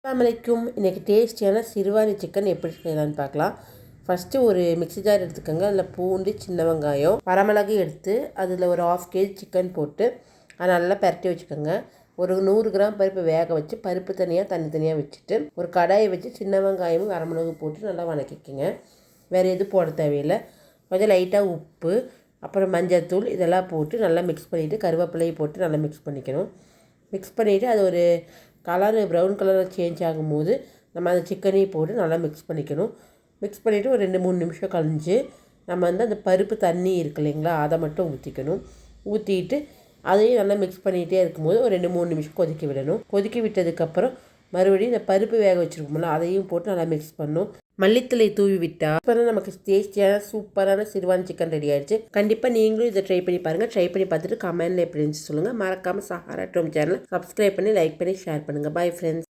அஸ்ஸலாமு இன்றைக்கி டேஸ்டியான சிறுவாணி சிக்கன் எப்படி செய்யலான்னு பார்க்கலாம். ஃபஸ்ட்டு ஒரு மிக்ஸி ஜார் எடுத்துக்கோங்க. அதில் பூண்டு, சின்ன வெங்காயம், வரமிளகு எடுத்து அதில் ஒரு 1/2 kg சிக்கன் போட்டு அதை நல்லா பரட்டி வச்சுக்கோங்க. ஒரு 100 கிராம் பருப்பு வேக வச்சு பருப்பு தனியாக தண்ணி தனியாக வச்சுட்டு ஒரு கடாயை வச்சு சின்ன வெங்காயமும் வரமிளகு போட்டு நல்லா வதக்கிக்கோங்க. வேறு எதுவும் போட தேவையில்லை. கொஞ்சம் லைட்டாக உப்பு, அப்புறம் மஞ்சள்தூள் இதெல்லாம் போட்டு நல்லா மிக்ஸ் பண்ணிவிட்டு கருவேப்பிலையை போட்டு நல்லா மிக்ஸ் பண்ணிக்கணும். மிக்ஸ் பண்ணிவிட்டு அது ஒரு ப்ரௌன் கலரில் சேஞ்ச் ஆகும்போது நம்ம அந்த சிக்கனையும் போட்டு நல்லா மிக்ஸ் பண்ணிக்கணும். மிக்ஸ் பண்ணிவிட்டு ஒரு 2-3 நிமிஷம் கழிஞ்சு நம்ம அந்த பருப்பு தண்ணி இருக்கு இல்லைங்களா, அதை மட்டும் ஊற்றிக்கணும். ஊற்றிட்டு அதையும் நல்லா மிக்ஸ் பண்ணிகிட்டே இருக்கும்போது ஒரு 2-3 நிமிஷம் கொதிக்க விடணும். கொதிக்க விட்டதுக்கப்புறம் மறுபடியும் இந்த பருப்பு வேக வச்சுருக்கோம்ல அதையும் போட்டு நல்லா மிக்ஸ் பண்ணணும். மல்லித்தலை தூவி விட்டால் அப்புறம் நமக்கு டேஸ்டியான சூப்பரான சிறுவாணி சிக்கன் ரெடி ஆகிடுச்சு. கண்டிப்பாக நீங்களும் இதை ட்ரை பண்ணி பாருங்கள். ட்ரை பண்ணி பார்த்துட்டு கமெண்ட்டில் எப்படி இருந்துச்சு சொல்லுங்கள். மறக்காமல் சஹாரா ட்ரோம் சேனலை சப்ஸ்கிரைப் பண்ணி லைக் பண்ணி ஷேர் பண்ணுங்கள். Bye friends.